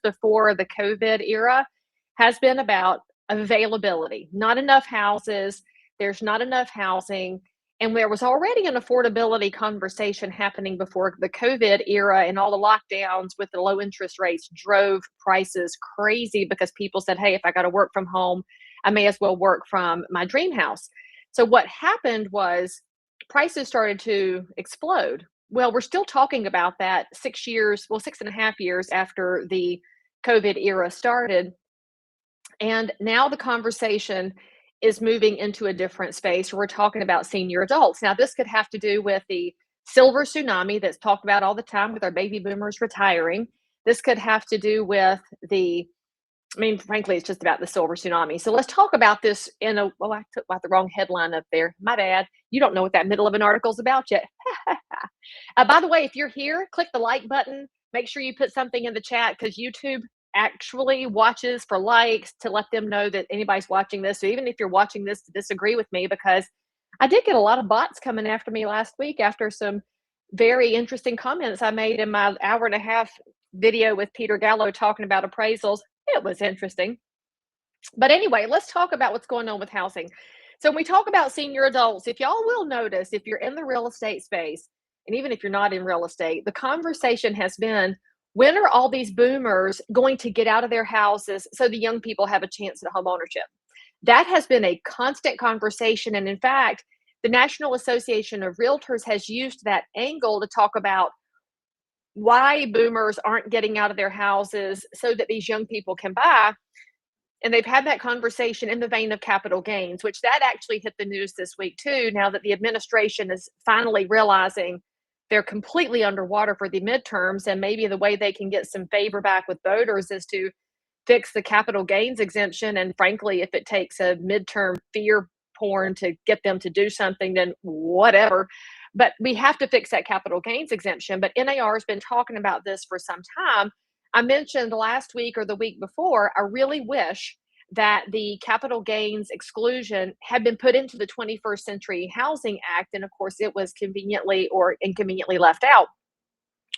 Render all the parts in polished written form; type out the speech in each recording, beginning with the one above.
before the COVID era has been about availability. Not enough houses, there's not enough housing, and there was already an affordability conversation happening before the COVID era, and all the lockdowns with the low interest rates drove prices crazy because people said, hey, if I got to work from home, I may as well work from my dream house. So what happened was prices started to explode. Well, we're still talking about that 6 years, well, 6.5 years after the COVID era started. And now the conversation is moving into a different space. We're talking about senior adults. Now, this could have to do with the silver tsunami that's talked about all the time with our baby boomers retiring. This could have to do with frankly, it's just about the silver tsunami. So let's talk about this I took out the wrong headline up there. My bad. You don't know what that middle of an article is about yet. By the way, if you're here, click the like button. Make sure you put something in the chat because YouTube actually watches for likes to let them know that anybody's watching this. So even if you're watching this to disagree with me, because I did get a lot of bots coming after me last week after some very interesting comments I made in my hour-and-a-half video with Peter Gallo talking about appraisals. It was interesting. But anyway, let's talk about what's going on with housing. So when we talk about senior adults, if y'all will notice, if you're in the real estate space, and even if you're not in real estate, the conversation has been, when are all these boomers going to get out of their houses so the young people have a chance at home ownership? That has been a constant conversation. And in fact, the National Association of Realtors has used that angle to talk about why boomers aren't getting out of their houses so that these young people can buy. And they've had that conversation in the vein of capital gains, which that actually hit the news this week too, now that the administration is finally realizing they're completely underwater for the midterms, and maybe the way they can get some favor back with voters is to fix the capital gains exemption. And frankly, if it takes a midterm fear porn to get them to do something, then whatever. But we have to fix that capital gains exemption. But NAR has been talking about this for some time. I mentioned last week or the week before, I really wish that the capital gains exclusion had been put into the 21st Century Housing Act. And of course, it was conveniently or inconveniently left out.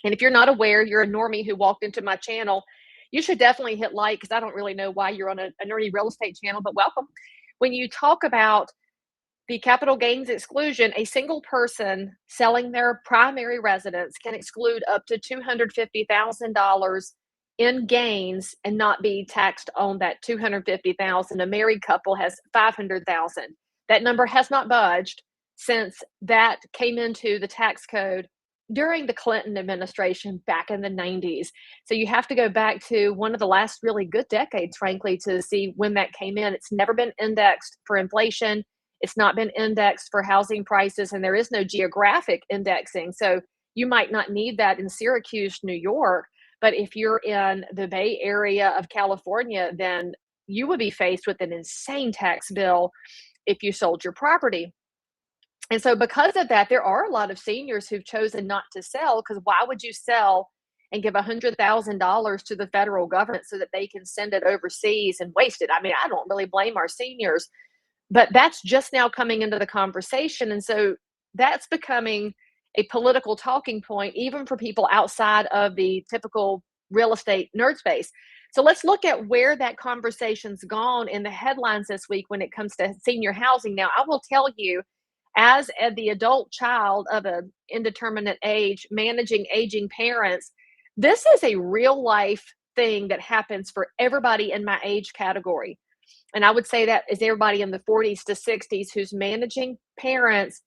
And if you're not aware, you're a normie who walked into my channel, you should definitely hit like, because I don't really know why you're on a nerdy real estate channel, but welcome. When you talk about the capital gains exclusion, a single person selling their primary residence can exclude up to $250,000 in gains and not be taxed on that $250,000. A married couple has $500,000. That number has not budged since that came into the tax code during the Clinton administration back in the 90s. So you have to go back to one of the last really good decades, frankly, to see when that came in. It's never been indexed for inflation. It's not been indexed for housing prices, and there is no geographic indexing. So you might not need that in Syracuse, New York, but if you're in the Bay Area of California, then you would be faced with an insane tax bill if you sold your property. And so because of that, there are a lot of seniors who've chosen not to sell, because why would you sell and give $100,000 to the federal government so that they can send it overseas and waste it? I mean, I don't really blame our seniors, but that's just now coming into the conversation. And so that's becoming a political talking point, even for people outside of the typical real estate nerd space. So let's look at where that conversation's gone in the headlines this week when it comes to senior housing. Now, I will tell you, as the adult child of an indeterminate age, managing aging parents, this is a real life thing that happens for everybody in my age category. And I would say that is everybody in the 40s to 60s who's managing parents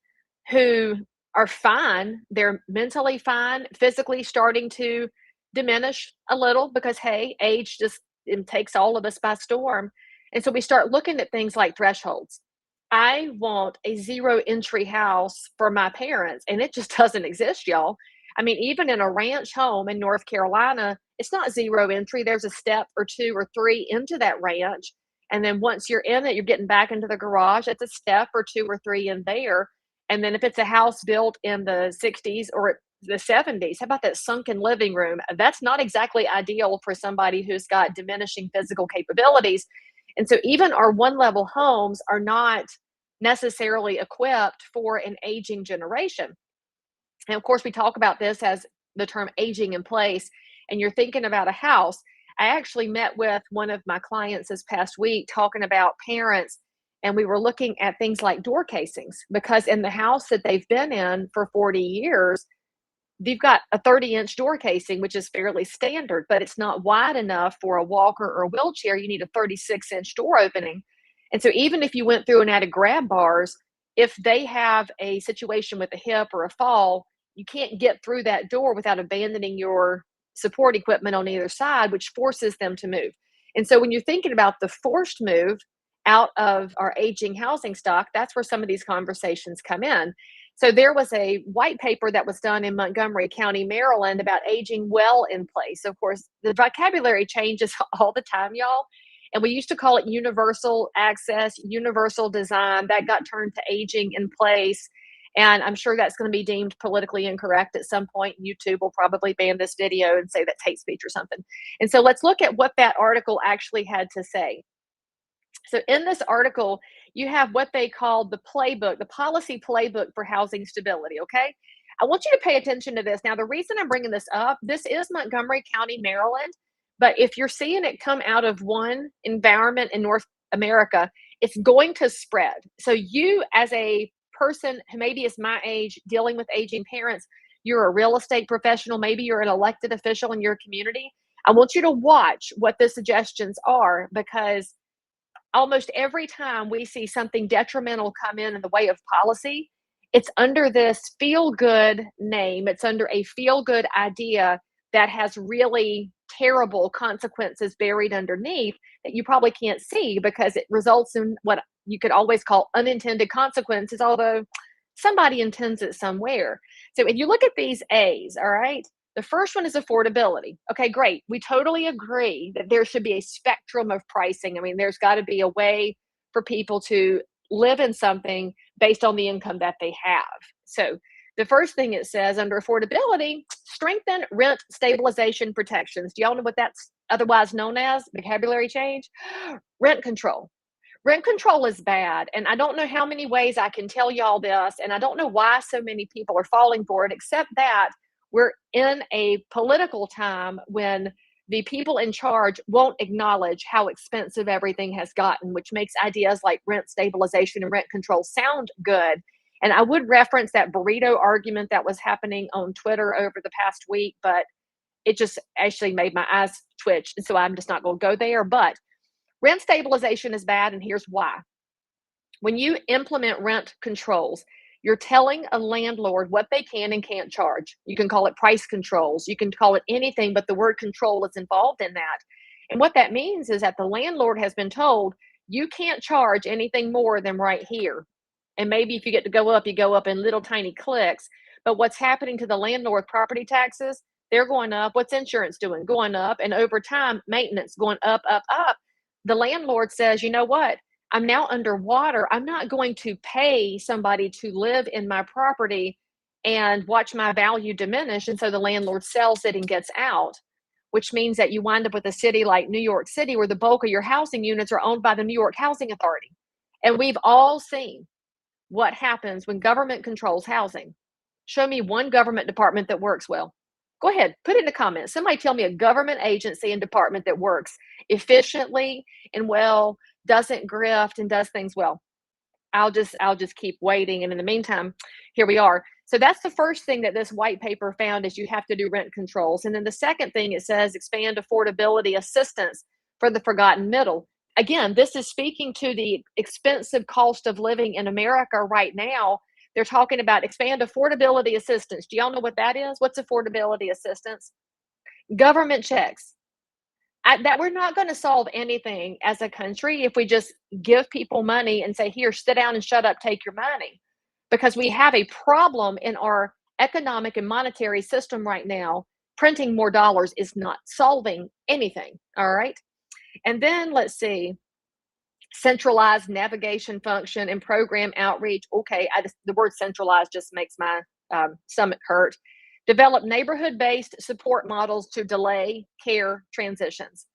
who are fine. They're mentally fine, physically starting to diminish a little because, hey, age just takes all of us by storm. And so we start looking at things like thresholds. I want a zero entry house for my parents, and it just doesn't exist, y'all. I mean, even in a ranch home in North Carolina, it's not zero entry. There's a step or two or three into that ranch. And then once you're in it, you're getting back into the garage. It's a step or two or three in there. And then if it's a house built in the 60s or the 70s, how about that sunken living room? That's not exactly ideal for somebody who's got diminishing physical capabilities. And so even our one-level homes are not necessarily equipped for an aging generation. And of course, we talk about this as the term aging in place, and you're thinking about a house. I actually met with one of my clients this past week talking about parents, and we were looking at things like door casings because in the house that they've been in for 40 years, you've got a 30-inch door casing, which is fairly standard, but it's not wide enough for a walker or a wheelchair. You need a 36-inch door opening. And so even if you went through and added grab bars, if they have a situation with a hip or a fall, you can't get through that door without abandoning your support equipment on either side, which forces them to move. And so when you're thinking about the forced move out of our aging housing stock, that's where some of these conversations come in. So there was a white paper that was done in Montgomery County, Maryland about aging well in place. Of course, the vocabulary changes all the time, y'all. And we used to call it universal access, universal design. That got turned to aging in place. And I'm sure that's going to be deemed politically incorrect at some point. YouTube will probably ban this video and say that's hate speech or something. And so let's look at what that article actually had to say. So in this article, you have what they call the playbook, the policy playbook for housing stability. Okay. I want you to pay attention to this. Now, the reason I'm bringing this up, this is Montgomery County, Maryland. But if you're seeing it come out of one environment in North America, it's going to spread. So you, as a person who maybe is my age, dealing with aging parents, you're a real estate professional, maybe you're an elected official in your community. I want you to watch what the suggestions are, because almost every time we see something detrimental come in the way of policy, it's under this feel good name. It's under a feel good idea that has really terrible consequences buried underneath that you probably can't see because it results in what you could always call unintended consequences, although somebody intends it somewhere. So if you look at these A's, all right, the first one is affordability. Okay, great. We totally agree that there should be a spectrum of pricing. I mean, there's got to be a way for people to live in something based on the income that they have. So the first thing it says under affordability, strengthen rent stabilization protections. Do y'all know what that's otherwise known as? Vocabulary change? Rent control. Rent control is bad. And I don't know how many ways I can tell y'all this. And I don't know why so many people are falling for it, except that we're in a political time when the people in charge won't acknowledge how expensive everything has gotten, which makes ideas like rent stabilization and rent control sound good. And I would reference that burrito argument that was happening on Twitter over the past week, but it just actually made my eyes twitch. And so I'm just not going to go there. But rent stabilization is bad, and here's why. When you implement rent controls, you're telling a landlord what they can and can't charge. You can call it price controls. You can call it anything, but the word control is involved in that. And what that means is that the landlord has been told, you can't charge anything more than right here. And maybe if you get to go up, you go up in little tiny clicks. But what's happening to the landlord? Property taxes, they're going up. What's insurance doing? Going up. And over time, maintenance going up, up, up. The landlord says, you know what? I'm now underwater. I'm not going to pay somebody to live in my property and watch my value diminish. And so the landlord sells it and gets out, which means that you wind up with a city like New York City, where the bulk of your housing units are owned by the New York Housing Authority. And we've all seen what happens when government controls housing. Show me one government department that works well. Go ahead, put it in the comments. Somebody tell me a government agency and department that works efficiently and well, doesn't grift, and does things well. I'll just keep waiting. And in the meantime, here we are. So that's the first thing that this white paper found, is you have to do rent controls. And then the second thing, it says expand affordability assistance for the forgotten middle. Again, this is speaking to the expensive cost of living in America right now. They're talking about expand affordability assistance. Do y'all know what that is? What's affordability assistance? Government checks. That we're not going to solve anything as a country if we just give people money and say, here, sit down and shut up, take your money. Because we have a problem in our economic and monetary system right now. Printing more dollars is not solving anything. All right. And then let's see. Centralized navigation function and program outreach. Okay, the word centralized just makes my stomach hurt. Develop neighborhood-based support models to delay care transitions.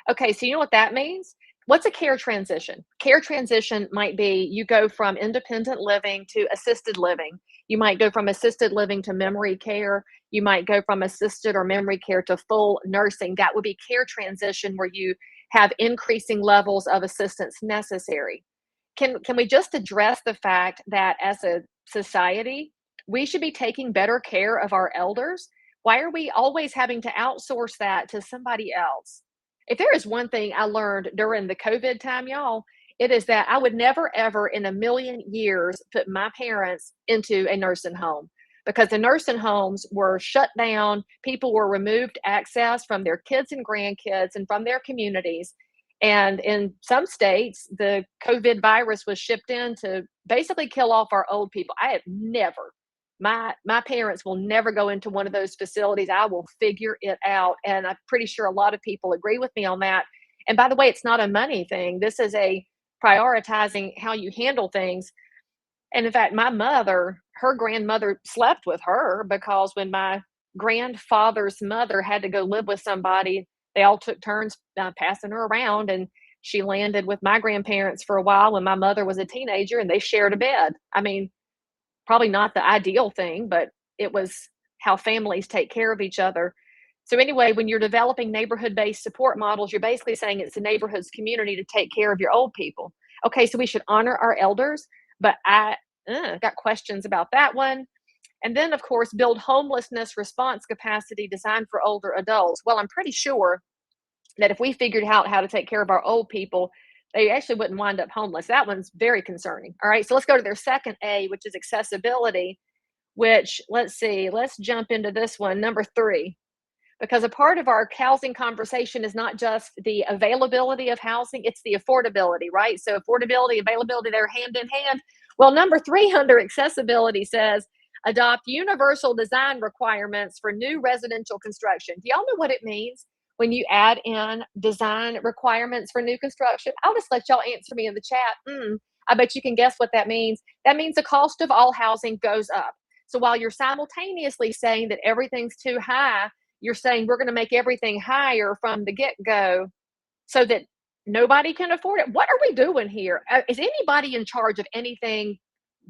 Okay, so you know what that means? What's a care transition? Care transition might be you go from independent living to assisted living. You might go from assisted living to memory care. You might go from assisted or memory care to full nursing. That would be care transition where you have increasing levels of assistance necessary. Can we just address the fact that as a society, we should be taking better care of our elders? Why are we always having to outsource that to somebody else? If there is one thing I learned during the COVID time, y'all, it is that I would never, ever in a million years put my parents into a nursing home because the nursing homes were shut down. People were removed access from their kids and grandkids and from their communities. And in some states, the COVID virus was shipped in to basically kill off our old people. I have never, my parents will never go into one of those facilities. I will figure it out. And I'm pretty sure a lot of people agree with me on that. And by the way, it's not a money thing. This is a prioritizing how you handle things. And in fact, my mother, her grandmother slept with her because when my grandfather's mother had to go live with somebody, they all took turns passing her around. And she landed with my grandparents for a while when my mother was a teenager and they shared a bed. I mean, probably not the ideal thing, but it was how families take care of each other. So anyway, when you're developing neighborhood-based support models, you're basically saying it's the neighborhood's community to take care of your old people. Okay, so we should honor our elders, but I got questions about that one. And then, of course, build homelessness response capacity designed for older adults. Well, I'm pretty sure that if we figured out how to take care of our old people, they actually wouldn't wind up homeless. That one's very concerning. All right, so let's go to their second A, which is accessibility, which let's see, let's jump into this one, number 3, because a part of our housing conversation is not just the availability of housing, it's the affordability, right? So affordability, availability, they're hand in hand. Well, number 3 under accessibility says adopt universal design requirements for new residential construction. Do y'all know what it means when you add in design requirements for new construction? I'll just let y'all answer me in the chat. I bet you can guess what that means. That means the cost of all housing goes up. So while you're simultaneously saying that everything's too high, you're saying we're going to make everything higher from the get-go so that nobody can afford it. What are we doing here? Is anybody in charge of anything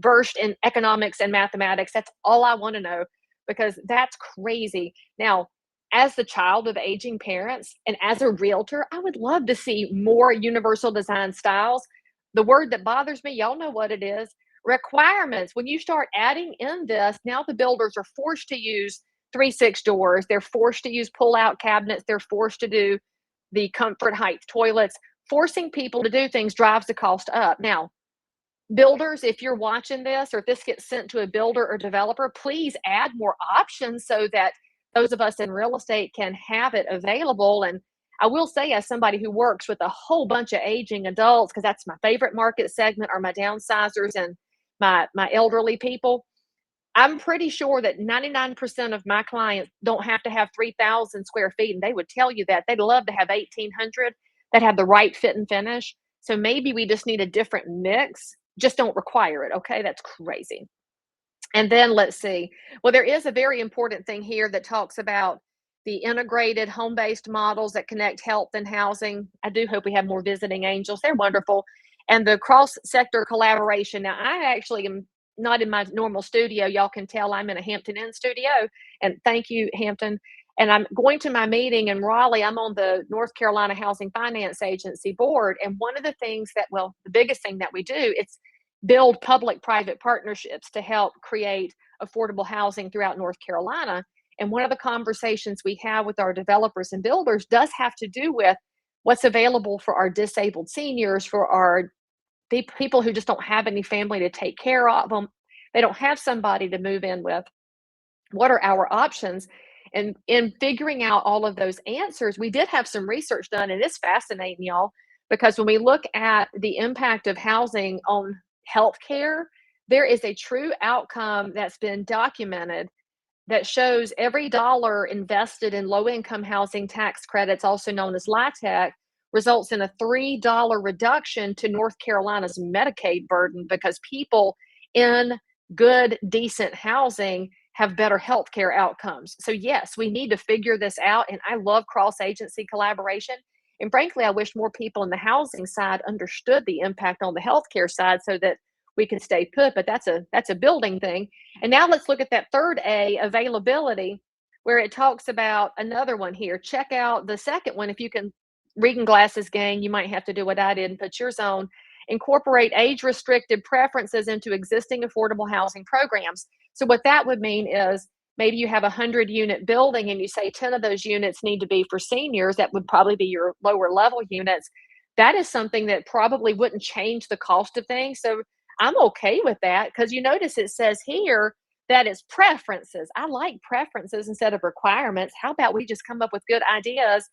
versed in economics and mathematics? That's all I want to know because that's crazy. Now, as the child of aging parents and as a realtor, I would love to see more universal design styles. The word that bothers me, y'all know what it is, requirements. When you start adding in this, now the builders are forced to use 3/6 doors. They're forced to use pull-out cabinets. They're forced to do the comfort height toilets. Forcing people to do things drives the cost up. Now, builders, if you're watching this or if this gets sent to a builder or developer, please add more options so that those of us in real estate can have it available. And I will say, as somebody who works with a whole bunch of aging adults, because that's my favorite market segment, are my downsizers and my elderly people. I'm pretty sure that 99% of my clients don't have to have 3,000 square feet, and they would tell you that. They'd love to have 1,800 that have the right fit and finish. So maybe we just need a different mix. Just don't require it, okay? That's crazy. And then let's see. Well, there is a very important thing here that talks about the integrated home-based models that connect health and housing. I do hope we have more visiting angels. They're wonderful. And the cross-sector collaboration. Now, I actually am not in my normal studio. Y'all can tell I'm in a Hampton Inn studio. And thank you, Hampton. And I'm going to my meeting in Raleigh. I'm on the North Carolina Housing Finance Agency board. And one of the things that, well, the biggest thing that we do, it's build public-private partnerships to help create affordable housing throughout North Carolina. And one of the conversations we have with our developers and builders does have to do with what's available for our disabled seniors, for our people who just don't have any family to take care of them. They don't have somebody to move in with. What are our options? And in figuring out all of those answers, we did have some research done, and it's fascinating, y'all, because when we look at the impact of housing on healthcare, there is a true outcome that's been documented that shows every dollar invested in low-income housing tax credits, also known as LIHTC, results in a $3 reduction to North Carolina's Medicaid burden because people in good, decent housing have better healthcare outcomes. So yes, we need to figure this out. And I love cross-agency collaboration. And frankly, I wish more people in the housing side understood the impact on the healthcare side so that we could stay put, but that's a building thing. And now let's look at that third A, availability, where it talks about another one here. Check out the second one. If you can, reading glasses gang, you might have to do what I did and put yours on. Incorporate age restricted preferences into existing affordable housing programs. So what that would mean is maybe you have a 100-unit building and you say 10 of those units need to be for seniors. That would probably be your lower level units. That is something that probably wouldn't change the cost of things. So I'm okay with that, because you notice it says here that it's preferences. I like preferences instead of requirements. How about we just come up with good ideas?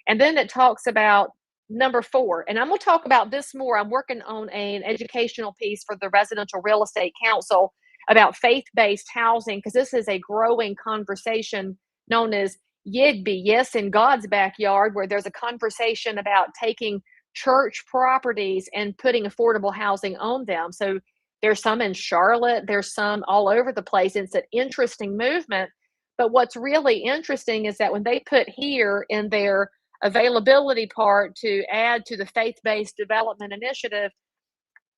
And then it talks about number 4, and I'm going to talk about this more. I'm working on an educational piece for the Residential Real Estate Council about faith-based housing, because this is a growing conversation known as YIGBY, yes, in God's backyard, where there's a conversation about taking church properties and putting affordable housing on them. So there's some in Charlotte, there's some all over the place. It's an interesting movement. But what's really interesting is that when they put here in their availability part to add to the faith-based development initiative,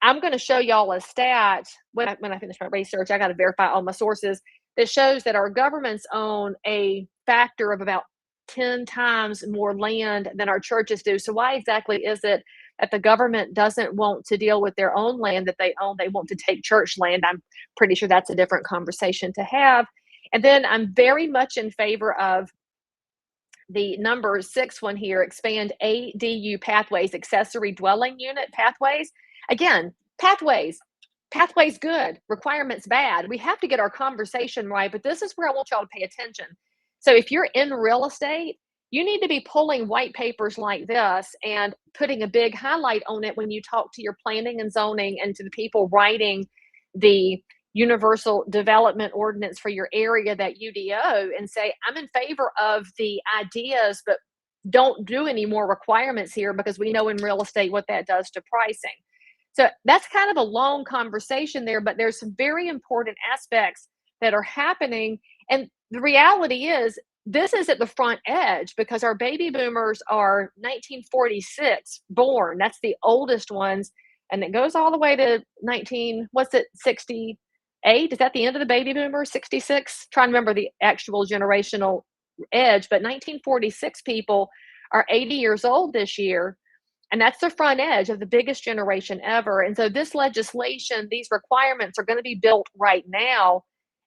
I'm going to show y'all a stat when I finish my research. I got to verify all my sources, that shows that our governments own a factor of about 10 times more land than our churches do. So why exactly is it that the government doesn't want to deal with their own land that they own? They want to take church land. I'm pretty sure that's a different conversation to have. And then I'm very much in favor of the number 6 one here, expand ADU pathways, accessory dwelling unit pathways. Again, pathways good, requirements bad. We have to get our conversation right, but this is where I want y'all to pay attention. So if you're in real estate, you need to be pulling white papers like this and putting a big highlight on it when you talk to your planning and zoning and to the people writing the universal development ordinance for your area, that UDO, and say, I'm in favor of the ideas, but don't do any more requirements here, because we know in real estate what that does to pricing. So that's kind of a long conversation there, but there's some very important aspects that are happening. And the reality is, this is at the front edge, because our baby boomers are 1946 born. That's the oldest ones. And it goes all the way to 68? Is that the end of the baby boomers? 66? Trying to remember the actual generational edge, but 1946 people are 80 years old this year. And that's the front edge of the biggest generation ever. And so this legislation, these requirements are going to be built right now.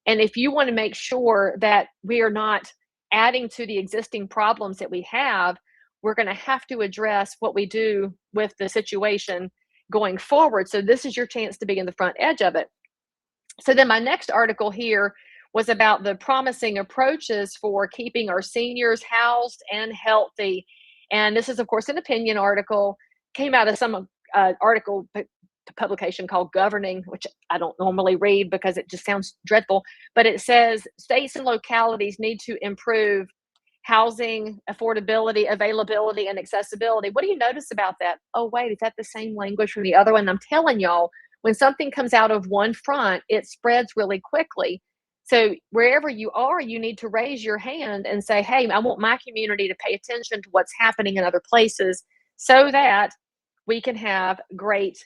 And if you want to make sure that we are not adding to the existing problems that we have, we're going to have to address what we do with the situation going forward. So this is your chance to be in the front edge of it. So then my next article here was about the promising approaches for keeping our seniors housed and healthy. And this is, of course, an opinion article, came out of some article publication called Governing, which I don't normally read because it just sounds dreadful. But it says states and localities need to improve housing, affordability, availability, and accessibility. What do you notice about that? Oh, wait, is that the same language from the other one? I'm telling y'all, when something comes out of one front, it spreads really quickly. So wherever you are, you need to raise your hand and say, hey, I want my community to pay attention to what's happening in other places so that we can have great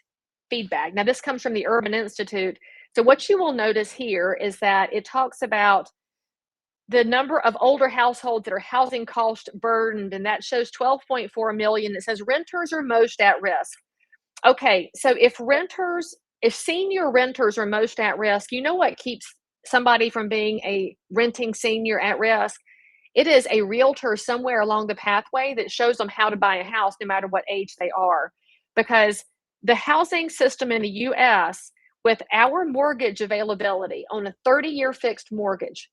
feedback. Now, this comes from the Urban Institute. So what you will notice here is that it talks about the number of older households that are housing cost burdened, and that shows 12.4 million. It says renters are most at risk. Okay, so if senior renters are most at risk, you know what keeps somebody from being a renting senior at risk? It is a realtor somewhere along the pathway that shows them how to buy a house no matter what age they are. Because the housing system in the US, with our mortgage availability on a 30-year fixed mortgage,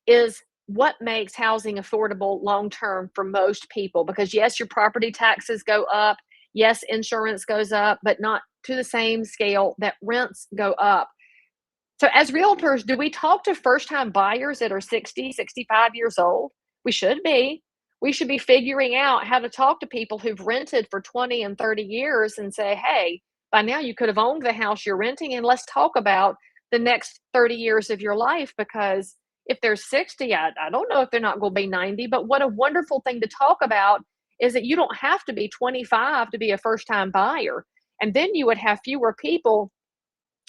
is what makes housing affordable long-term for most people. Because yes, your property taxes go up. Yes, insurance goes up, but not to the same scale that rents go up. So as realtors, do we talk to first-time buyers that are 60, 65 years old? We should be. We should be figuring out how to talk to people who've rented for 20 and 30 years and say, hey, by now you could have owned the house you're renting, and let's talk about the next 30 years of your life. Because if they're 60, I don't know if they're not going to be 90, but what a wonderful thing to talk about is that you don't have to be 25 to be a first-time buyer. And then you would have fewer people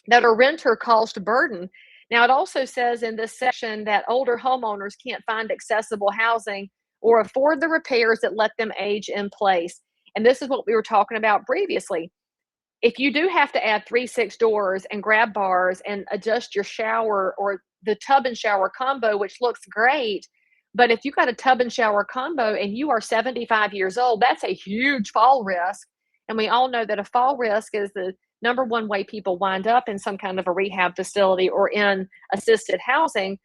that are renter cost burden. Now, it also says in this section that older homeowners can't find accessible housing or afford the repairs that let them age in place. And this is what we were talking about previously. If you do have to add 3-6 doors and grab bars and adjust your shower or the tub and shower combo, which looks great, but if you got a tub and shower combo and you are 75 years old, that's a huge fall risk. And we all know that a fall risk is the number one way people wind up in some kind of a rehab facility or in assisted housing.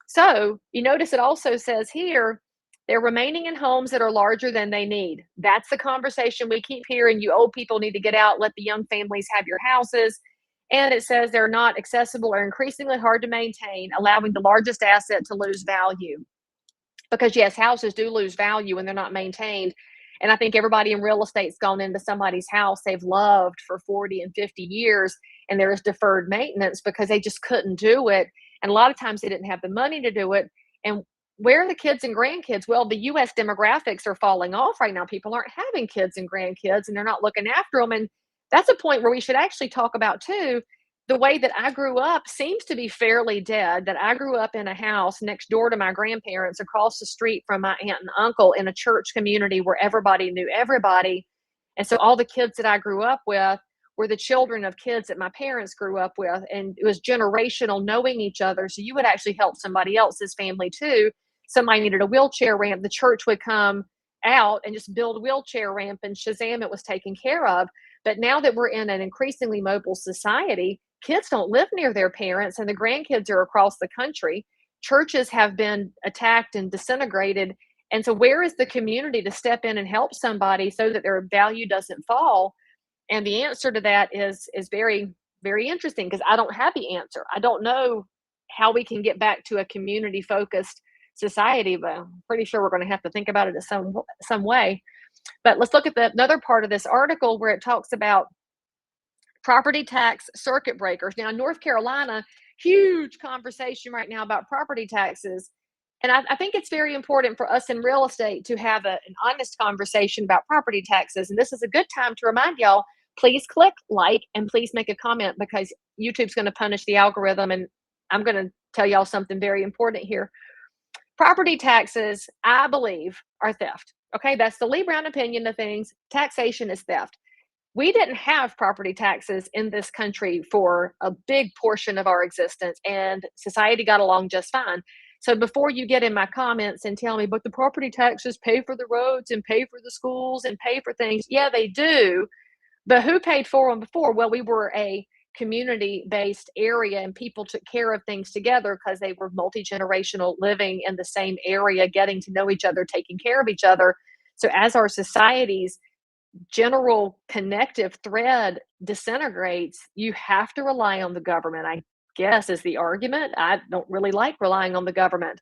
So you notice it also says here, they're remaining in homes that are larger than they need. That's the conversation we keep hearing. You old people need to get out, let the young families have your houses. And it says they're not accessible or increasingly hard to maintain, allowing the largest asset to lose value. Because, yes, houses do lose value when they're not maintained. And I think everybody in real estate's gone into somebody's house they've loved for 40 and 50 years, and there is deferred maintenance because they just couldn't do it. And a lot of times they didn't have the money to do it. And where are the kids and grandkids? Well, the US demographics are falling off right now. People aren't having kids and grandkids and they're not looking after them. And that's a point where we should actually talk about too. The way that I grew up seems to be fairly dead. That I grew up in a house next door to my grandparents, across the street from my aunt and uncle, in a church community where everybody knew everybody. And so all the kids that I grew up with were the children of kids that my parents grew up with. And it was generational knowing each other. So you would actually help somebody else's family too. Somebody needed a wheelchair ramp, the church would come out and just build a wheelchair ramp, and Shazam, it was taken care of. But now that we're in an increasingly mobile society, kids don't live near their parents and the grandkids are across the country. Churches have been attacked and disintegrated. And so where is the community to step in and help somebody so that their value doesn't fall? And the answer to that is very, very interesting, because I don't have the answer. I don't know how we can get back to a community focused society, but I'm pretty sure we're going to have to think about it in some way. But let's look at another part of this article where it talks about property tax circuit breakers. Now, in North Carolina, huge conversation right now about property taxes. And I think it's very important for us in real estate to have an honest conversation about property taxes. And this is a good time to remind y'all, please click like and please make a comment, because YouTube's going to punish the algorithm. And I'm going to tell y'all something very important here. Property taxes, I believe, are theft. Okay, that's the Leigh Brown opinion of things. Taxation is theft. We didn't have property taxes in this country for a big portion of our existence, and society got along just fine. So before you get in my comments and tell me, but the property taxes pay for the roads and pay for the schools and pay for things. Yeah, they do. But who paid for them before? Well, we were a community-based area and people took care of things together because they were multi-generational, living in the same area, getting to know each other, taking care of each other. So as our societies general connective thread disintegrates, you have to rely on the government, I guess, is the argument. I don't really like relying on the government.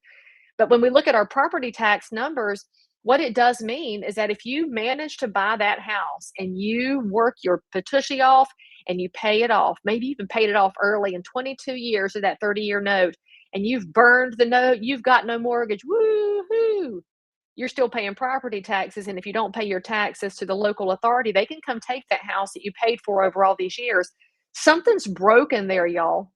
But when we look at our property tax numbers, what it does mean is that if you manage to buy that house and you work your patushy off and you pay it off, maybe even paid it off early in 22 years of that 30-year note, and you've burned the note, you've got no mortgage, woo-hoo, you're still paying property taxes. And if you don't pay your taxes to the local authority, they can come take that house that you paid for over all these years. Something's broken there, y'all.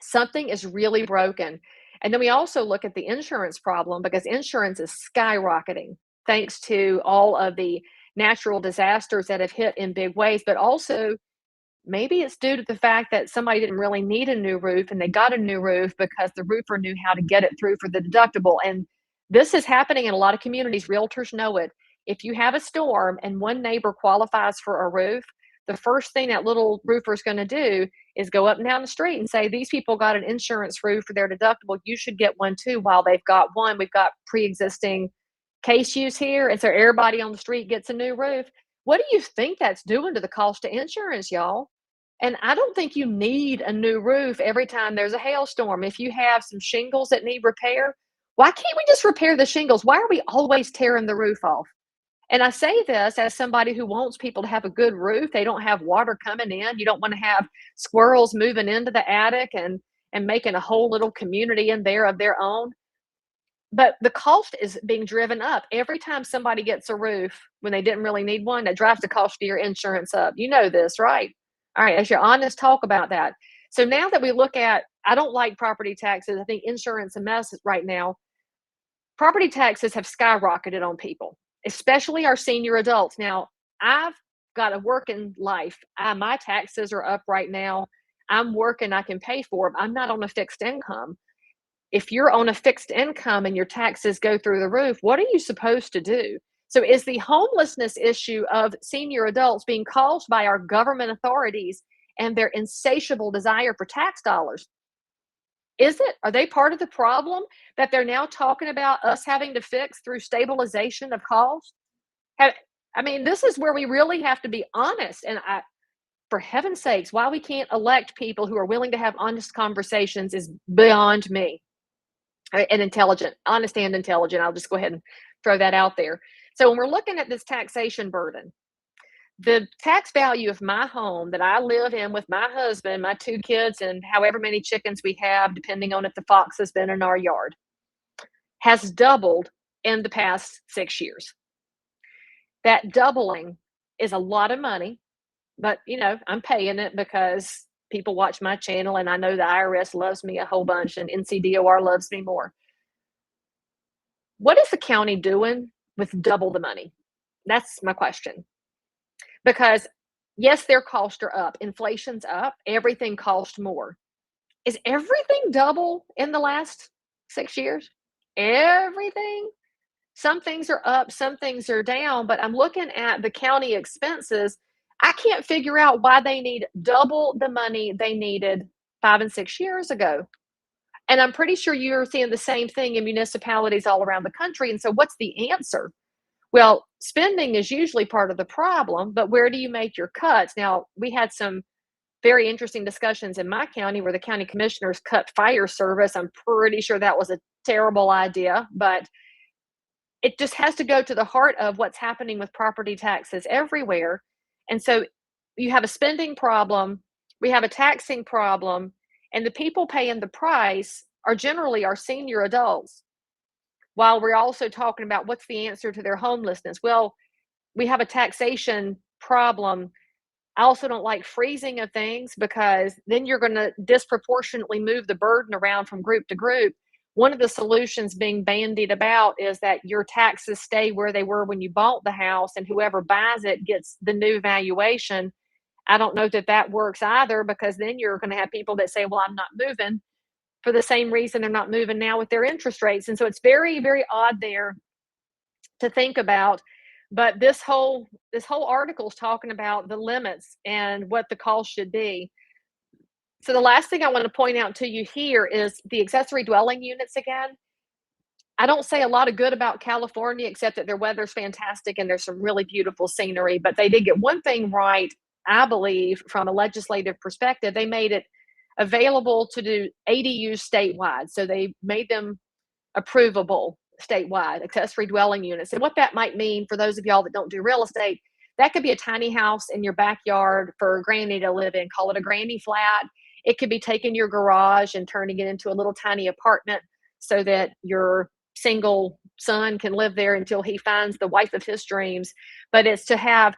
Something is really broken. And then we also look at the insurance problem, because insurance is skyrocketing thanks to all of the natural disasters that have hit in big ways, but also maybe it's due to the fact that somebody didn't really need a new roof and they got a new roof because the roofer knew how to get it through for the deductible. And this is happening in a lot of communities. Realtors know it. If you have a storm and one neighbor qualifies for a roof, the first thing that little roofer is going to do is go up and down the street and say, these people got an insurance roof for their deductible. You should get one too while they've got one. We've got pre-existing case use here. And so everybody on the street gets a new roof. What do you think that's doing to the cost of insurance, y'all? And I don't think you need a new roof every time there's a hailstorm. If you have some shingles that need repair, why can't we just repair the shingles? Why are we always tearing the roof off? And I say this as somebody who wants people to have a good roof. They don't have water coming in. You don't want to have squirrels moving into the attic and making a whole little community in there of their own. But the cost is being driven up. Every time somebody gets a roof when they didn't really need one, that drives the cost of your insurance up. You know this, right? All right, as your honest talk about that. So now that we look at, I don't like property taxes. I think insurance a mess right now. Property taxes have skyrocketed on people, especially our senior adults. Now, I've got a working life. My taxes are up right now. I'm working, I can pay for them. I'm not on a fixed income. If you're on a fixed income and your taxes go through the roof, what are you supposed to do? So, is the homelessness issue of senior adults being caused by our government authorities and their insatiable desire for tax dollars? Is it? Are they part of the problem that they're now talking about us having to fix through stabilization of cost? Ha- I mean, this is where we really have to be honest. And for heaven's sakes, why we can't elect people who are willing to have honest conversations is beyond me. And intelligent, honest and intelligent. I'll just go ahead and throw that out there. So when we're looking at this taxation burden, the tax value of my home that I live in with my husband, my two kids, and however many chickens we have, depending on if the fox has been in our yard, has doubled in the past 6 years. That doubling is a lot of money, but I'm paying it because people watch my channel and I know the IRS loves me a whole bunch and NCDOR loves me more. What is the county doing with double the money? That's my question. Because yes, their costs are up. Inflation's up. Everything costs more. Is everything double in the last 6 years? Everything? Some things are up, some things are down, but I'm looking at the county expenses. I can't figure out why they need double the money they needed 5 and 6 years ago. And I'm pretty sure you're seeing the same thing in municipalities all around the country. And so, what's the answer? Well, spending is usually part of the problem, but where do you make your cuts? Now, we had some very interesting discussions in my county where the county commissioners cut fire service. I'm pretty sure that was a terrible idea, but it just has to go to the heart of what's happening with property taxes everywhere. And so you have a spending problem, we have a taxing problem, and the people paying the price are generally our senior adults. While we're also talking about what's the answer to their homelessness. Well, we have a taxation problem. I also don't like freezing of things because then you're going to disproportionately move the burden around from group to group. One of the solutions being bandied about is that your taxes stay where they were when you bought the house and whoever buys it gets the new valuation. I don't know that that works either because then you're going to have people that say, well, I'm not moving for the same reason they're not moving now with their interest rates. And so it's very, very odd there to think about. But this whole article is talking about the limits and what the cost should be. So the last thing I want to point out to you here is the accessory dwelling units again. I don't say a lot of good about California except that their weather's fantastic and there's some really beautiful scenery, but they did get one thing right, I believe, from a legislative perspective. They made it available to do ADUs statewide. So they made them approvable statewide, accessory dwelling units. And what that might mean for those of y'all that don't do real estate, that could be a tiny house in your backyard for a granny to live in. Call it a granny flat. It could be taking your garage and turning it into a little tiny apartment so that your single son can live there until he finds the wife of his dreams. But it's to have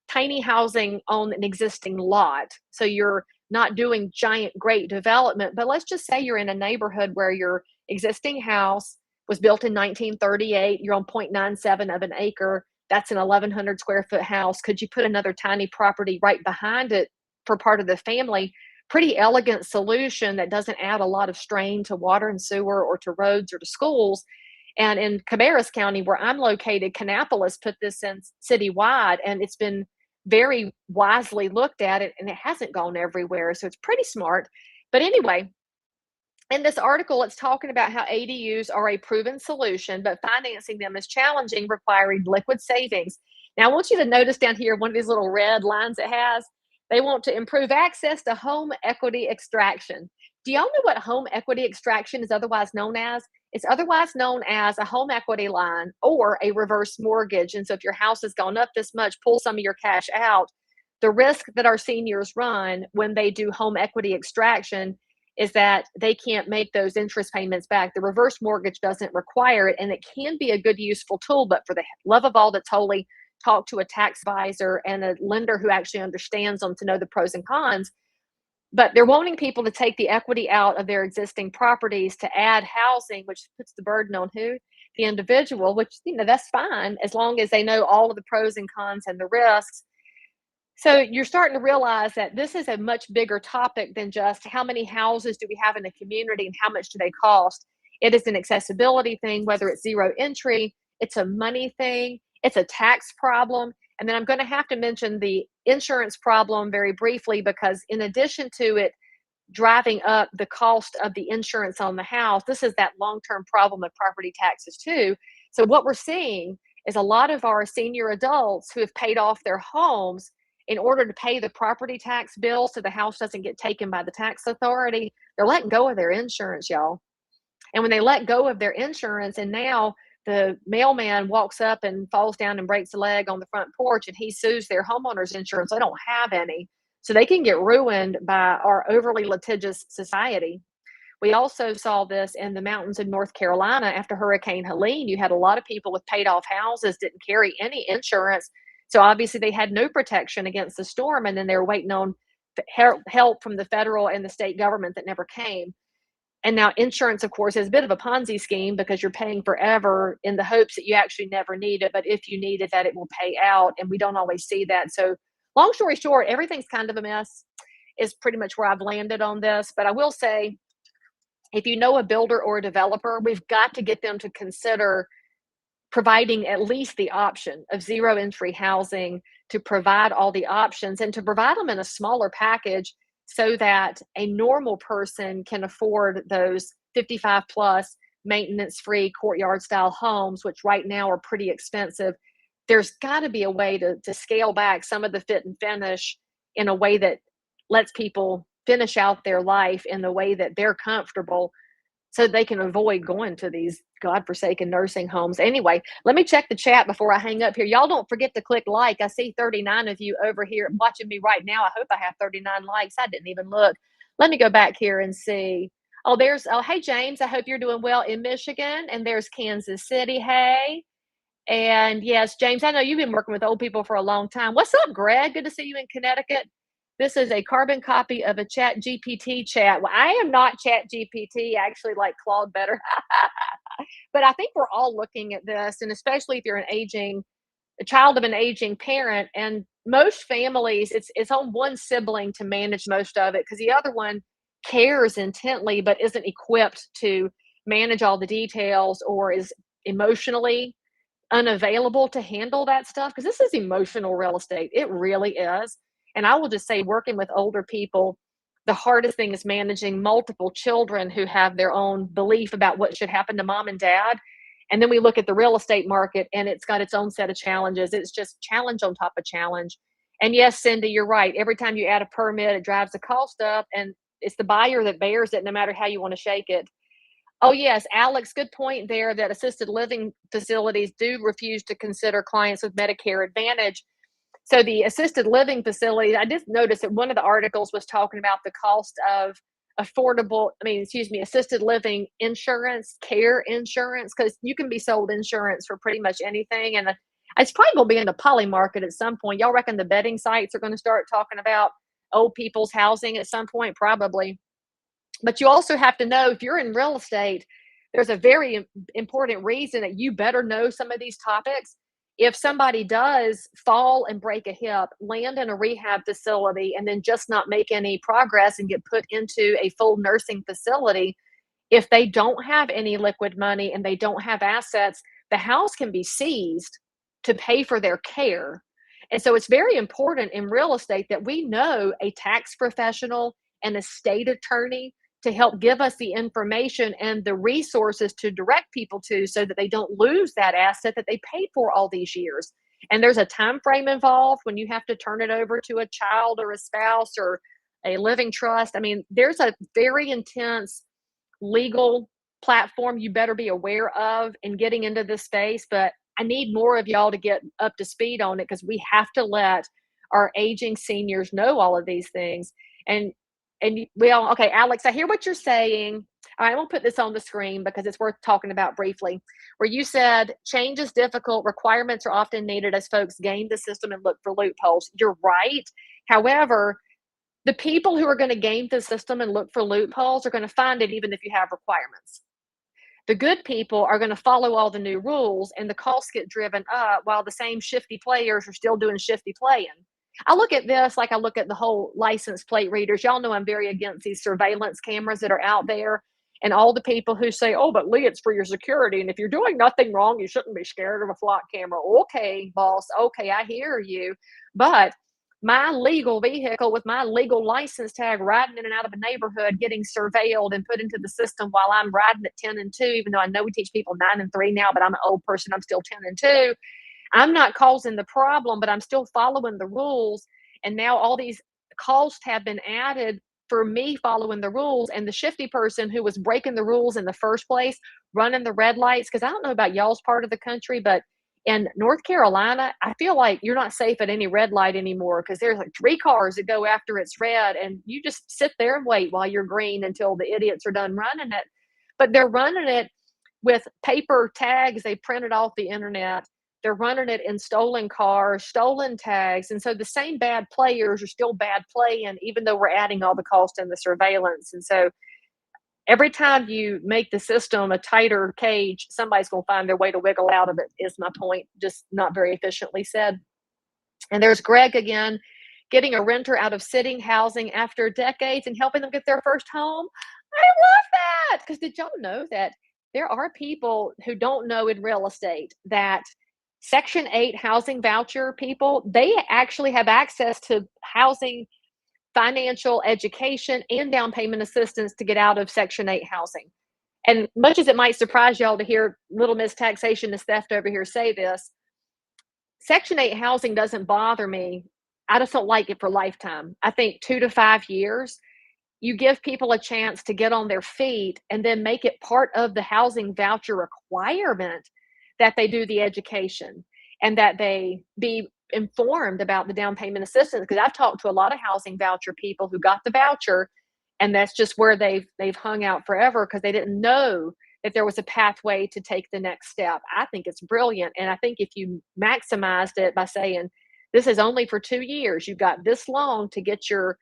tiny housing on an existing lot. So you're not doing giant, great development. But let's just say you're in a neighborhood where your existing house was built in 1938. You're on 0.97 of an acre. That's an 1,100 square foot house. Could you put another tiny property right behind it for part of the family? Pretty elegant solution that doesn't add a lot of strain to water and sewer or to roads or to schools. And in Cabarrus County, where I'm located, Kannapolis put this in citywide, and it's been very wisely looked at it, and it hasn't gone everywhere. So it's pretty smart. But anyway, in this article, it's talking about how ADUs are a proven solution, but financing them is challenging, requiring liquid savings. Now, I want you to notice down here one of these little red lines it has. They want to improve access to home equity extraction. Do y'all know what home equity extraction is otherwise known as? It's otherwise known as a home equity line or a reverse mortgage. And so if your house has gone up this much, pull some of your cash out. The risk that our seniors run when they do home equity extraction is that they can't make those interest payments back. The reverse mortgage doesn't require it, and it can be a good, useful tool. But for the love of all that's holy, talk to a tax advisor and a lender who actually understands them to know the pros and cons. But they're wanting people to take the equity out of their existing properties to add housing, which puts the burden on who? The individual, which, that's fine as long as they know all of the pros and cons and the risks. So you're starting to realize that this is a much bigger topic than just how many houses do we have in a community and how much do they cost. It is an accessibility thing, whether it's zero entry, it's a money thing, it's a tax problem. And then I'm going to have to mention the insurance problem very briefly, because in addition to it driving up the cost of the insurance on the house, this is that long-term problem of property taxes too. So what we're seeing is a lot of our senior adults who have paid off their homes in order to pay the property tax bill so the house doesn't get taken by the tax authority, they're letting go of their insurance, y'all. And when they let go of their insurance, and now the mailman walks up and falls down and breaks a leg on the front porch and he sues their homeowners insurance, they don't have any. So they can get ruined by our overly litigious society. We also saw this in the mountains of North Carolina after Hurricane Helene. You had a lot of people with paid off houses, didn't carry any insurance. So obviously they had no protection against the storm. And then they were waiting on help from the federal and the state government that never came. And now insurance, of course, is a bit of a Ponzi scheme because you're paying forever in the hopes that you actually never need it. But if you need it, that it will pay out. And we don't always see that. So long story short, everything's kind of a mess is pretty much where I've landed on this. But I will say, if you know a builder or a developer, we've got to get them to consider providing at least the option of zero entry housing, to provide all the options and to provide them in a smaller package so that a normal person can afford those 55 plus maintenance free courtyard style homes, which right now are pretty expensive. There's got to be a way to scale back some of the fit and finish in a way that lets people finish out their life in the way that they're comfortable, so they can avoid going to these godforsaken nursing homes. Anyway, let me check the chat before I hang up here. Y'all don't forget to click like. I see 39 of you over here watching me right now. I hope I have 39 likes. I didn't even look. Let me go back here and see. Oh, hey, James, I hope you're doing well in Michigan. And there's Kansas City. Hey. And yes, James, I know you've been working with old people for a long time. What's up, Greg? Good to see you in Connecticut. This is a carbon copy of a Chat GPT chat. Well, I am not Chat GPT. I actually like Claude better. But I think we're all looking at this, and especially if you're a child of an aging parent, and most families, it's on one sibling to manage most of it because the other one cares intently but isn't equipped to manage all the details or is emotionally unavailable to handle that stuff, because this is emotional real estate. It really is. And I will just say, working with older people, the hardest thing is managing multiple children who have their own belief about what should happen to mom and dad. And then we look at the real estate market and it's got its own set of challenges. It's just challenge on top of challenge. And yes, Cindy, you're right. Every time you add a permit, it drives the cost up, and it's the buyer that bears it no matter how you want to shake it. Oh, yes, Alex, good point there that assisted living facilities do refuse to consider clients with Medicare Advantage. So the assisted living facilities, I did notice that one of the articles was talking about the cost of assisted living insurance, care insurance, because you can be sold insurance for pretty much anything. And it's probably going to be in the poly market at some point. Y'all reckon the betting sites are going to start talking about old people's housing at some point? Probably. But you also have to know, if you're in real estate, there's a very important reason that you better know some of these topics. If somebody does fall and break a hip, land in a rehab facility, and then just not make any progress and get put into a full nursing facility, if they don't have any liquid money and they don't have assets, the house can be seized to pay for their care. And so it's very important in real estate that we know a tax professional and a state attorney to help give us the information and the resources to direct people to, so that they don't lose that asset that they paid for all these years. And there's a time frame involved when you have to turn it over to a child or a spouse or a living trust. I mean, there's a very intense legal platform you better be aware of in getting into this space. But I need more of y'all to get up to speed on it, because we have to let our aging seniors know all of these things. And okay, Alex, I hear what you're saying. All right, I'm gonna put this on the screen because it's worth talking about briefly. Where you said change is difficult, requirements are often needed as folks game the system and look for loopholes. You're right. However, the people who are going to game the system and look for loopholes are going to find it even if you have requirements. The good people are going to follow all the new rules and the costs get driven up while the same shifty players are still doing shifty playing. I look at this like I look at the whole license plate readers. Y'all know I'm very against these surveillance cameras that are out there and all the people who say, oh, but Leigh, it's for your security. And if you're doing nothing wrong, you shouldn't be scared of a flock camera. Okay, boss. Okay, I hear you. But my legal vehicle with my legal license tag riding in and out of a neighborhood getting surveilled and put into the system while I'm riding at 10 and 2, even though I know we teach people 9 and 3 now, but I'm an old person, I'm still 10 and 2. I'm not causing the problem, but I'm still following the rules. And now all these costs have been added for me following the rules. And the shifty person who was breaking the rules in the first place, running the red lights, because I don't know about y'all's part of the country, but in North Carolina, I feel like you're not safe at any red light anymore because there's like 3 cars that go after it's red, and you just sit there and wait while you're green until the idiots are done running it. But they're running it with paper tags they printed off the internet. They're running it in stolen cars, stolen tags. And so the same bad players are still bad playing, even though we're adding all the cost and the surveillance. And so every time you make the system a tighter cage, somebody's going to find their way to wiggle out of it, is my point. Just not very efficiently said. And there's Greg again, getting a renter out of sitting housing after decades and helping them get their first home. I love that. Because did y'all know that there are people who don't know in real estate that Section 8 housing voucher people, they actually have access to housing, financial education, and down payment assistance to get out of Section 8 housing. And much as it might surprise y'all to hear little Miss Taxation is Theft over here say this, Section 8 housing doesn't bother me. I just don't like it for lifetime. I think 2 to 5 years, you give people a chance to get on their feet and then make it part of the housing voucher requirement that they do the education and that they be informed about the down payment assistance. Because I've talked to a lot of housing voucher people who got the voucher, and that's just where they've hung out forever because they didn't know that there was a pathway to take the next step. I think it's brilliant. And I think if you maximized it by saying, this is only for 2 years, you've got this long to get your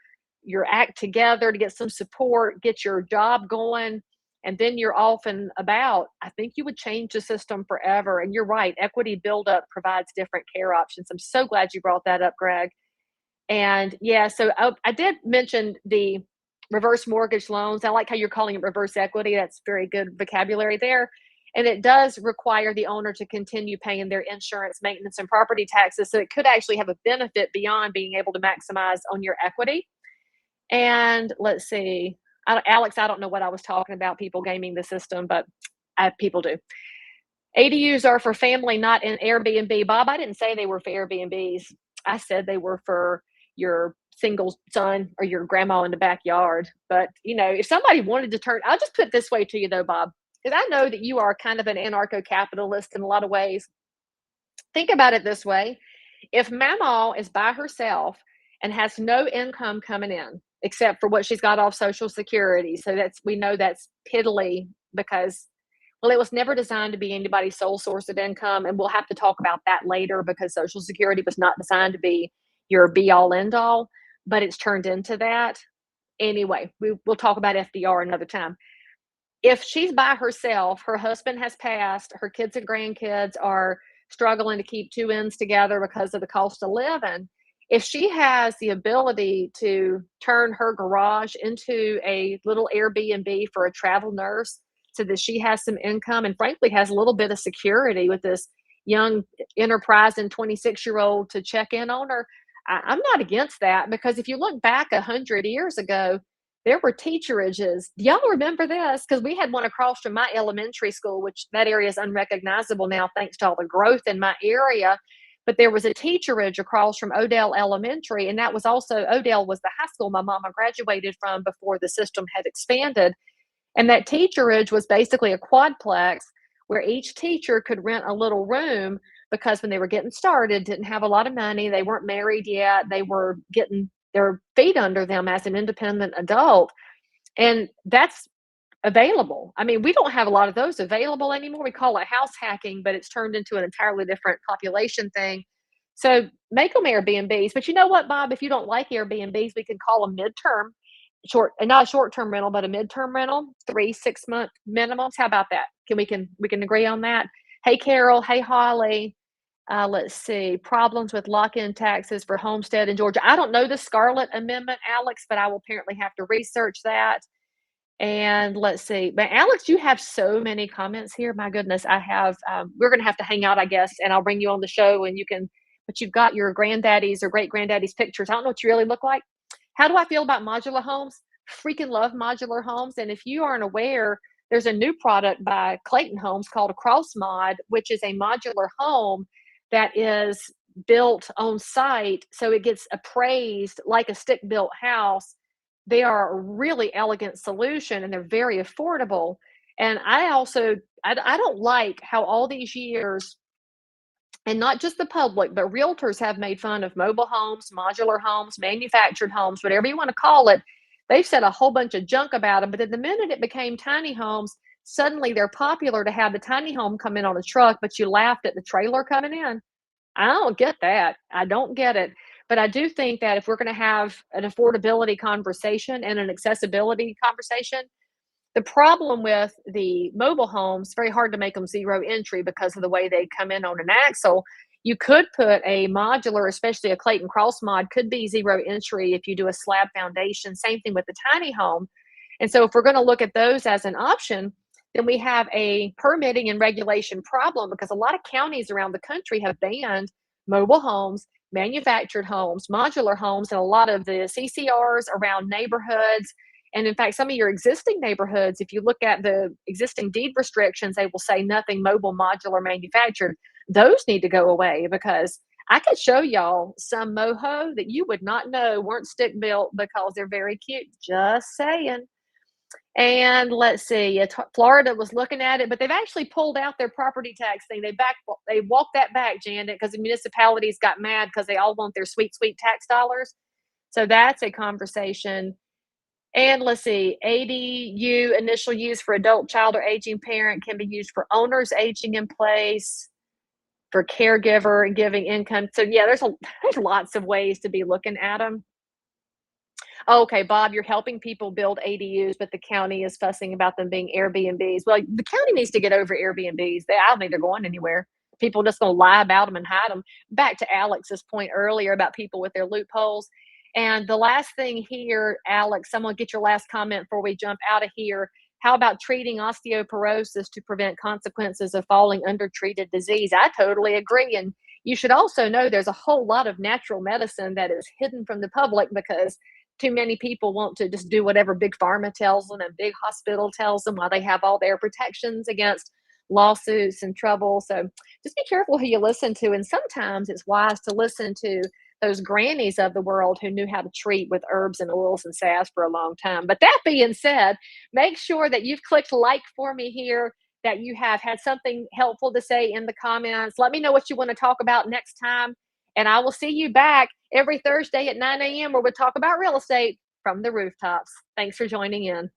act together, to get some support, get your job going, and then you're off and about, I think you would change the system forever. And you're right, equity buildup provides different care options. I'm so glad you brought that up, Greg. And yeah, so I did mention the reverse mortgage loans. I like how you're calling it reverse equity. That's very good vocabulary there. And it does require the owner to continue paying their insurance, maintenance, and property taxes. So it could actually have a benefit beyond being able to maximize on your equity. And let's see, Alex, I don't know what I was talking about, people gaming the system, but people do. ADUs are for family, not in Airbnb. Bob, I didn't say they were for Airbnbs. I said they were for your single son or your grandma in the backyard. But, if somebody wanted to turn, I'll just put it this way to you though, Bob, because I know that you are kind of an anarcho-capitalist in a lot of ways. Think about it this way. If Mama is by herself and has no income coming in, except for what she's got off Social Security. So we know that's piddly because, well, it was never designed to be anybody's sole source of income. And we'll have to talk about that later because Social Security was not designed to be your be all end all, but it's turned into that. Anyway, we'll talk about FDR another time. If she's by herself, her husband has passed, her kids and grandkids are struggling to keep 2 ends together because of the cost of living. If she has the ability to turn her garage into a little Airbnb for a travel nurse so that she has some income and frankly has a little bit of security with this young enterprising 26-year-old to check in on her, I'm not against that because if you look back 100 years ago, there were teacherages. Do y'all remember this? Because we had one across from my elementary school, which that area is unrecognizable now thanks to all the growth in my area. But there was a teacherage across from Odell Elementary, and that was also, Odell was the high school my mama graduated from before the system had expanded. And that teacherage was basically a quadplex where each teacher could rent a little room because when they were getting started, didn't have a lot of money, they weren't married yet, they were getting their feet under them as an independent adult. And that's available. I mean, we don't have a lot of those available anymore. We call it house hacking, but it's turned into an entirely different population thing. So make them Airbnbs. But you know what, Bob? If you don't like Airbnbs, we can call them midterm, short, and not a short-term rental, but a midterm rental, 3 6 month minimums. How about that? We can agree on that? Hey, Carol. Hey, Holly. Let's see. Problems with lock-in taxes for homestead in Georgia. I don't know the Scarlet Amendment, Alex, but I will apparently have to research that. And let's see. But Alex, you have so many comments here. My goodness, I have. We're going to have to hang out, I guess, and I'll bring you on the show, and you can. But you've got your granddaddy's or great granddaddy's pictures. I don't know what you really look like. How do I feel about modular homes? Freaking love modular homes. And if you aren't aware, there's a new product by Clayton Homes called a Cross Mod, which is a modular home that is built on site, so it gets appraised like a stick built house. They are a really elegant solution, and they're very affordable. And I also, I don't like how all these years, and not just the public, but realtors have made fun of mobile homes, modular homes, manufactured homes, whatever you want to call it. They've said a whole bunch of junk about them, but then the minute it became tiny homes, suddenly they're popular to have the tiny home come in on a truck, but you laughed at the trailer coming in. I don't get that. I don't get it. But I do think that if we're going to have an affordability conversation and an accessibility conversation, the problem with the mobile homes, very hard to make them zero entry because of the way they come in on an axle. You could put a modular, especially a Clayton Cross mod, could be zero entry if you do a slab foundation. Same thing with the tiny home. And so if we're going to look at those as an option, then we have a permitting and regulation problem because a lot of counties around the country have banned mobile homes, manufactured homes, modular homes, and a lot of the CCRs around neighborhoods. And in fact, some of your existing neighborhoods, if you look at the existing deed restrictions, they will say nothing mobile, modular, manufactured. Those need to go away because I could show y'all some moho that you would not know weren't stick built because they're very cute. Just saying. And let's see, Florida was looking at it, but they've actually pulled out their property tax thing. They walked that back, Janet, because the municipalities got mad because they all want their sweet, sweet tax dollars. So that's a conversation. And let's see, ADU initial use for adult, child, or aging parent can be used for owners aging in place, for caregiver and giving income. So yeah, there's lots of ways to be looking at them. Okay, Bob, you're helping people build ADUs, but the county is fussing about them being Airbnbs. Well, the county needs to get over Airbnbs. I don't think they're going anywhere. People just gonna lie about them and hide them. Back to Alex's point earlier about people with their loopholes. And the last thing here, Alex, I'm gonna get your last comment before we jump out of here. How about treating osteoporosis to prevent consequences of falling undertreated disease? I totally agree. And you should also know there's a whole lot of natural medicine that is hidden from the public because too many people want to just do whatever big pharma tells them and big hospital tells them while they have all their protections against lawsuits and trouble. So just be careful who you listen to. And sometimes it's wise to listen to those grannies of the world who knew how to treat with herbs and oils and salves for a long time. But that being said, make sure that you've clicked like for me here, that you have had something helpful to say in the comments. Let me know what you want to talk about next time. And I will see you back every Thursday at 9 a.m. where we talk about real estate from the rooftops. Thanks for joining in.